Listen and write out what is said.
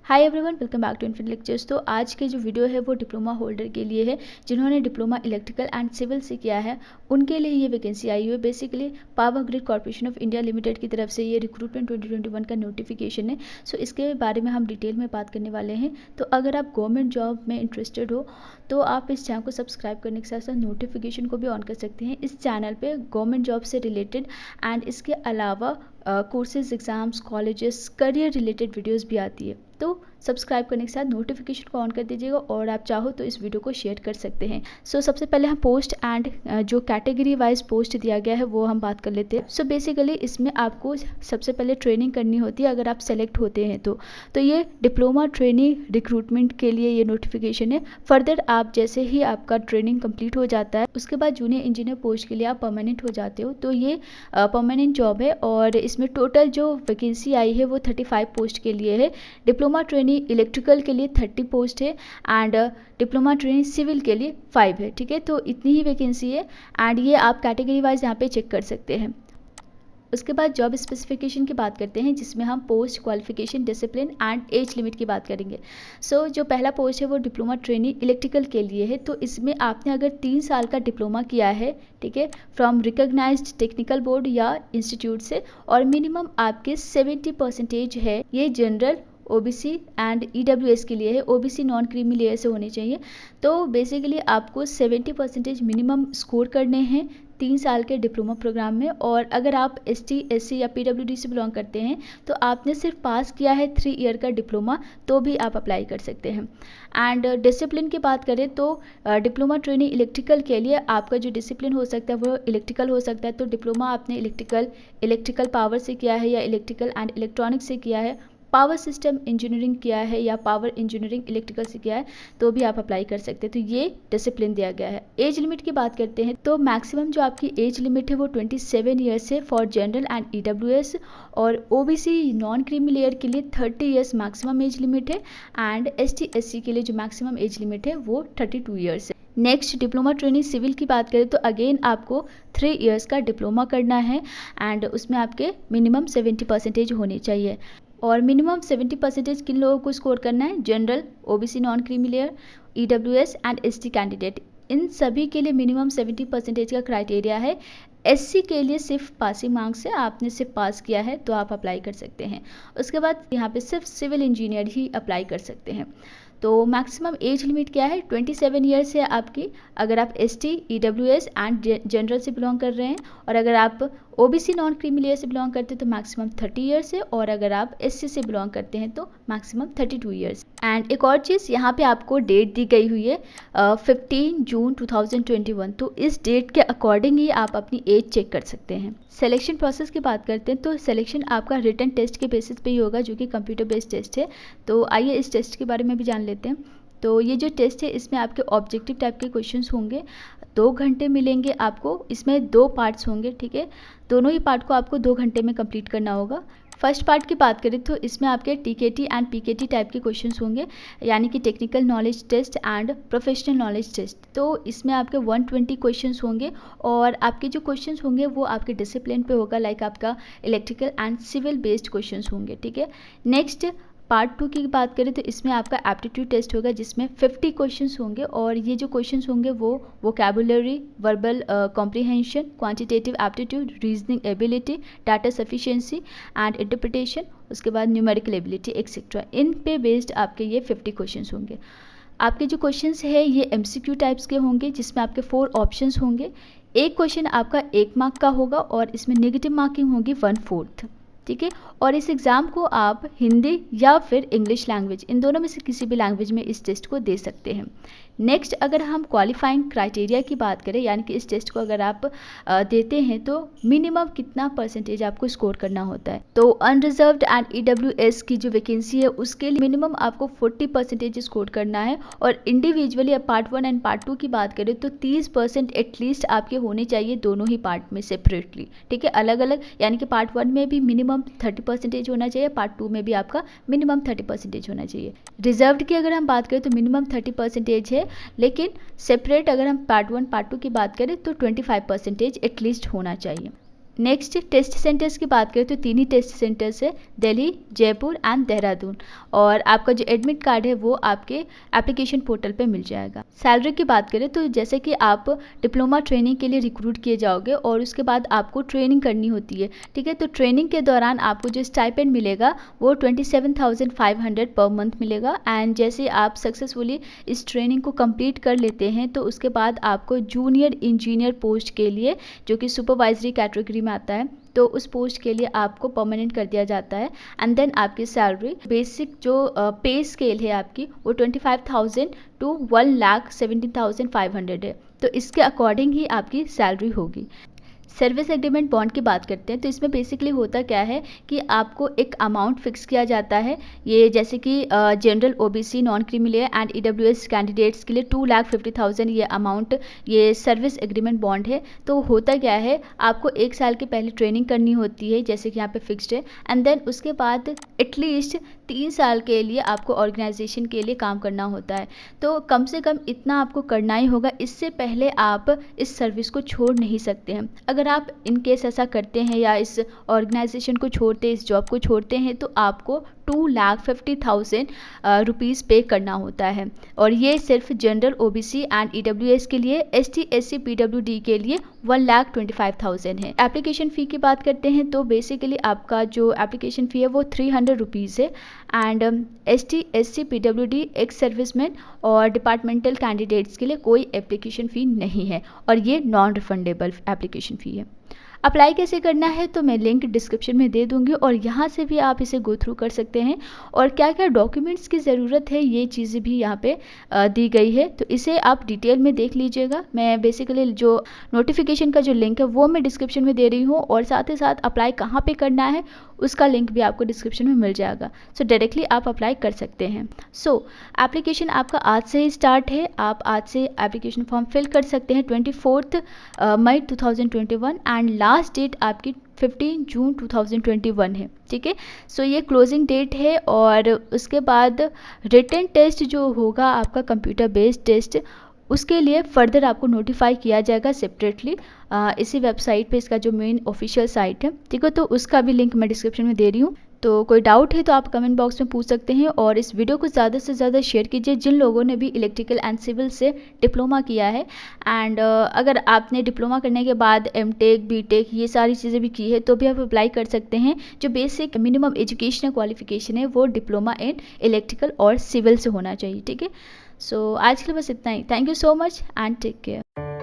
Hi everyone, welcome back to infinite lectures. तो आज के जो वीडियो है वो डिप्लोमा होल्डर के लिए है जिन्होंने डिप्लोमा इलेक्ट्रिकल एंड सिविल से किया है, उनके लिए ये वैकेंसी आई हुई है। Basically power grid corporation of India limited की तरफ से ये रिक्रूटमेंट 2021 का नोटिफिकेशन है। सो इसके बारे में हम डिटेल में बात करने वाले हैं। तो अगर आप गवर्नमेंट जॉब में इंटरेस्टेड हो तो आप इस चैनल को सब्सक्राइब करने के साथ साथ नोटिफिकेशन को भी ऑन कर सकते हैं। इस चैनल पर गवर्नमेंट जॉब से रिलेटेड एंड इसके अलावा courses, exams, colleges, career related videos भी आती है। तो सब्सक्राइब करने के साथ नोटिफिकेशन को ऑन कर दीजिएगा और आप चाहो तो इस वीडियो को शेयर कर सकते हैं। सो सबसे पहले हम पोस्ट एंड जो कैटेगरी वाइज पोस्ट दिया गया है वो हम बात कर लेते हैं। सो बेसिकली इसमें आपको सबसे पहले ट्रेनिंग करनी होती है अगर आप सेलेक्ट होते हैं तो ये डिप्लोमा ट्रेनिंग रिक्रूटमेंट के लिए ये नोटिफिकेशन है। फर्दर आप जैसे ही आपका ट्रेनिंग कंप्लीट हो जाता है उसके बाद जूनियर इंजीनियर पोस्ट के लिए आप परमानेंट हो जाते हो। तो ये परमानेंट जॉब है और इसमें टोटल जो वैकेंसी आई है वो 35 पोस्ट के लिए है। डिप्लोमा ट्रेनिंग इलेक्ट्रिकल के लिए 30 पोस्ट है एंड डिप्लोमा ट्रेनिंग सिविल के लिए 5 है। ठीक है, तो इतनी ही वैकेंसी है एंड ये आप कैटेगरी वाइज यहाँ पे चेक कर सकते हैं। उसके बाद जॉब स्पेसिफिकेशन की बात करते हैं जिसमें हम post, qualification, discipline and age limit की बात करेंगे। सो जो पहला पोस्ट है वो डिप्लोमा ट्रेनिंग इलेक्ट्रिकल के लिए है। तो इसमें आपने अगर 3 साल का डिप्लोमा किया है, ठीक है, फ्रॉम रिकॉग्नाइज्ड टेक्निकल बोर्ड या इंस्टीट्यूट से, और मिनिमम आपके 70% है। ये जनरल, ओबीसी एंड ईडब्ल्यूएस के लिए है। ओबीसी नॉन क्रीमी लेयर से होने चाहिए। तो बेसिकली आपको 70% मिनिमम स्कोर करने हैं 3 साल के डिप्लोमा प्रोग्राम में। और अगर आप एसटी, एससी या पीडब्ल्यूडी से बिलोंग करते हैं तो आपने सिर्फ पास किया है 3 ईयर का डिप्लोमा तो भी आप अप्लाई कर सकते हैं। एंड डिसिप्लिन की बात करें तो डिप्लोमा ट्रेनिंग इलेक्ट्रिकल के लिए आपका जो डिसिप्लिन हो सकता है वो इलेक्ट्रिकल हो सकता है। तो डिप्लोमा आपने इलेक्ट्रिकल पावर से किया है या इलेक्ट्रिकल एंड इलेक्ट्रॉनिक्स से किया है, पावर सिस्टम इंजीनियरिंग किया है या पावर इंजीनियरिंग इलेक्ट्रिकल से किया है तो भी आप अप्लाई कर सकते हैं। तो ये डिसिप्लिन दिया गया है। एज लिमिट की बात करते हैं तो मैक्सिमम जो आपकी एज लिमिट है वो 27 ईयर्स है फॉर जनरल एंड ईडब्ल्यूएस, और ओबीसी नॉन क्रीमी लेयर के लिए 30 ईयर्स मैक्सिमम एज लिमिट है एंड एसटी, एससी के लिए जो मैक्सिमम एज लिमिट है वो 32 ईयर्स है। नेक्स्ट डिप्लोमा ट्रेनिंग सिविल की बात करें तो अगेन आपको 3 ईयर्स का डिप्लोमा करना है एंड उसमें आपके मिनिमम 70% होने चाहिए। और मिनिमम 70% किन लोगों को स्कोर करना है? General, OBC non creamy layer, EWS and ST candidate. इन सभी के लिए मिनिमम 70% का क्राइटेरिया है। एससी के लिए सिर्फ पासिंग मार्क्स है, आपने सिर्फ पास किया है तो आप अप्लाई कर सकते हैं। उसके बाद यहाँ पे सिर्फ सिविल इंजीनियर ही अप्लाई कर सकते हैं। तो मैक्सिमम एज लिमिट क्या है? 27 ईयर्स है आपकी अगर आप एसटी, ईडब्ल्यूएस एंड जनरल से बिलोंग कर रहे हैं, और अगर आप ओबीसी नॉन क्रीमी लेयर से बिलोंग करते हैं तो मैक्सिमम 30 ईयर्स है, और अगर आप एससी से बिलोंग करते हैं तो मैक्सिमम 32 ईयर्स। एंड एक और चीज़ यहाँ पे आपको डेट दी गई हुई है 15 जून 2021। तो इस डेट के अकॉर्डिंग ही आप अपनी एज चेक कर सकते हैं। सिलेक्शन प्रोसेस की बात करते हैं तो सिलेक्शन आपका रिटन टेस्ट के बेसिस पे ही होगा जो कि कंप्यूटर बेस्ड टेस्ट है। तो आइए इस टेस्ट के बारे में भी जान लेते हैं। तो ये जो टेस्ट है इसमें आपके ऑब्जेक्टिव टाइप के क्वेश्चंस होंगे, 2 घंटे मिलेंगे आपको। इसमें 2 पार्ट्स होंगे, ठीक है, दोनों ही पार्ट को आपको 2 घंटे में कंप्लीट करना होगा। फर्स्ट पार्ट की बात करें तो इसमें आपके टीकेटी एंड पीकेटी टाइप के क्वेश्चंस होंगे, यानी कि technical knowledge test and professional knowledge test. तो इसमें आपके 120 क्वेश्चंस होंगे और आपके जो क्वेश्चंस होंगे वो आपके डिसिप्लिन पे होगा, लाइक आपका electrical and civil based questions होंगे, ठीक है। नेक्स्ट पार्ट 2 की बात करें तो इसमें आपका एप्टीट्यूड टेस्ट होगा जिसमें 50 क्वेश्चंस होंगे, और ये जो क्वेश्चंस होंगे वो vocabulary, verbal comprehension, quantitative aptitude, reasoning ability, data sufficiency and interpretation, उसके बाद न्यूमेरिकल एबिलिटी एक्सेट्रा। इन पे बेस्ड आपके ये 50 क्वेश्चंस होंगे। आपके जो क्वेश्चंस है ये एमसीक्यू टाइप्स के होंगे जिसमें आपके 4 ऑप्शंस होंगे। एक क्वेश्चन आपका 1 मार्क का होगा और इसमें नेगेटिव मार्किंग होगी 1/4, ठीक है। और इस एग्ज़ाम को आप हिंदी या फिर इंग्लिश लैंग्वेज, इन दोनों में से किसी भी लैंग्वेज में इस टेस्ट को दे सकते हैं। नेक्स्ट अगर हम क्वालिफाइंग क्राइटेरिया की बात करें, यानी कि इस टेस्ट को अगर आप देते हैं तो मिनिमम कितना परसेंटेज आपको स्कोर करना होता है। तो अनरिजर्व्ड एंड ईडब्ल्यूएस की जो वैकेंसी है उसके लिए मिनिमम आपको 40% स्कोर करना है, और इंडिविजुअली पार्ट 1 एंड पार्ट 2 की बात करें तो 30% एटलीस्ट आपके होने चाहिए दोनों ही पार्ट में सेपरेटली, ठीक है, अलग अलग। यानी कि पार्ट 1 में भी मिनिमम 30% होना चाहिए, पार्ट 2 में भी आपका मिनिमम 30% होना चाहिए। रिजर्व्ड की अगर हम बात करें तो मिनिमम 30% है, लेकिन सेपरेट अगर हम पार्ट 1 पार्ट 2 की बात करें तो 25% एटलीस्ट होना चाहिए। नेक्स्ट टेस्ट सेंटर्स की बात करें तो 3 ही टेस्ट सेंटर्स है, दिल्ली, जयपुर एंड देहरादून। और आपका जो एडमिट कार्ड है वो आपके एप्लीकेशन पोर्टल पे मिल जाएगा। सैलरी की बात करें तो जैसे कि आप डिप्लोमा ट्रेनिंग के लिए रिक्रूट किए जाओगे और उसके बाद आपको ट्रेनिंग करनी होती है, ठीक है। तो ट्रेनिंग के दौरान आपको जो स्टाइपेंड मिलेगा वो 27,500 पर मंथ मिलेगा। एंड जैसे आप सक्सेसफुली इस ट्रेनिंग को कंप्लीट कर लेते हैं तो उसके बाद आपको जूनियर इंजीनियर पोस्ट के लिए, जो कि सुपरवाइजरी कैटेगरी में आता है, तो उस पोस्ट के लिए आपको परमानेंट कर दिया जाता है। एंड देन आपकी सैलरी बेसिक जो पे स्केल है आपकी वो 25,000 टू 1,17,500 है। तो इसके अकॉर्डिंग ही आपकी सैलरी होगी। सर्विस एग्रीमेंट बॉन्ड की बात करते हैं तो इसमें बेसिकली होता क्या है कि आपको एक अमाउंट फिक्स किया जाता है। ये जैसे कि general, OBC, non creamy layer and EWS candidates के लिए 2,50,000 ये अमाउंट, ये सर्विस एग्रीमेंट बॉन्ड है। तो होता क्या है, आपको 1 साल के पहले ट्रेनिंग करनी होती है जैसे कि यहाँ पे फिक्स्ड है। एंड देन उसके बाद एटलीस्ट 3 साल के लिए आपको ऑर्गेनाइजेशन के लिए काम करना होता है। तो कम से कम इतना आपको करना ही होगा, इससे पहले आप इस सर्विस को छोड़ नहीं सकते हैं। अगर आप इन केस ऐसा करते हैं या इस ऑर्गेनाइजेशन को छोड़ते, इस जॉब को छोड़ते हैं, तो आपको 2,50,000 रुपीज़ पे करना होता है। और ये सिर्फ जनरल, ओबीसी एंड ईडब्ल्यूएस के लिए, एसटी, एससी, पीडब्ल्यूडी के लिए 1,25,000 है। एप्लीकेशन फ़ी की बात करते हैं तो बेसिकली आपका जो एप्लीकेशन फ़ी है वो 300 रुपीज़ है। And ST, SC, PWD, ex serviceman और डिपार्टमेंटल कैंडिडेट्स के लिए कोई एप्लीकेशन फ़ी नहीं है और ये नॉन रिफंडेबल एप्लीकेशन फ़ी है। अप्लाई कैसे करना है तो मैं लिंक डिस्क्रिप्शन में दे दूंगी और यहाँ से भी आप इसे गो थ्रू कर सकते हैं। और क्या क्या डॉक्यूमेंट्स की ज़रूरत है ये चीज़ें भी यहाँ पे दी गई है, तो इसे आप डिटेल में देख लीजिएगा। मैं बेसिकली जो नोटिफिकेशन का जो लिंक है वो मैं डिस्क्रिप्शन में दे रही हूँ और साथ ही साथ अप्लाई कहाँ पे करना है उसका लिंक भी आपको डिस्क्रिप्शन में मिल जाएगा। सो डायरेक्टली आप अप्लाई कर सकते हैं। सो एप्लीकेशन आपका आज से ही स्टार्ट है। आप आज से एप्लीकेशन फॉर्म फिल कर सकते हैं 24 मई 2021 एंड लास्ट डेट आपकी 15 जून 2021 है, ठीक है। सो ये क्लोजिंग डेट है। और उसके बाद रिटन टेस्ट जो होगा आपका कंप्यूटर बेस्ड टेस्ट, उसके लिए फर्दर आपको नोटिफाई किया जाएगा सेपरेटली इसी वेबसाइट पे, इसका जो मेन ऑफिशियल साइट है, ठीक है। तो उसका भी लिंक मैं डिस्क्रिप्शन में दे रही हूँ। तो कोई डाउट है तो आप कमेंट बॉक्स में पूछ सकते हैं और इस वीडियो को ज़्यादा से ज़्यादा शेयर कीजिए जिन लोगों ने भी इलेक्ट्रिकल एंड सिविल से डिप्लोमा किया है। एंड अगर आपने डिप्लोमा करने के बाद एमटेक, बीटेक ये सारी चीज़ें भी की है तो भी आप अप्लाई कर सकते हैं। जो बेसिक मिनिमम एजुकेशनल क्वालिफिकेशन है वो डिप्लोमा इन इलेक्ट्रिकल और सिविल से होना चाहिए, ठीक है। सो आज के लिए बस इतना ही। Thank you so much and take care.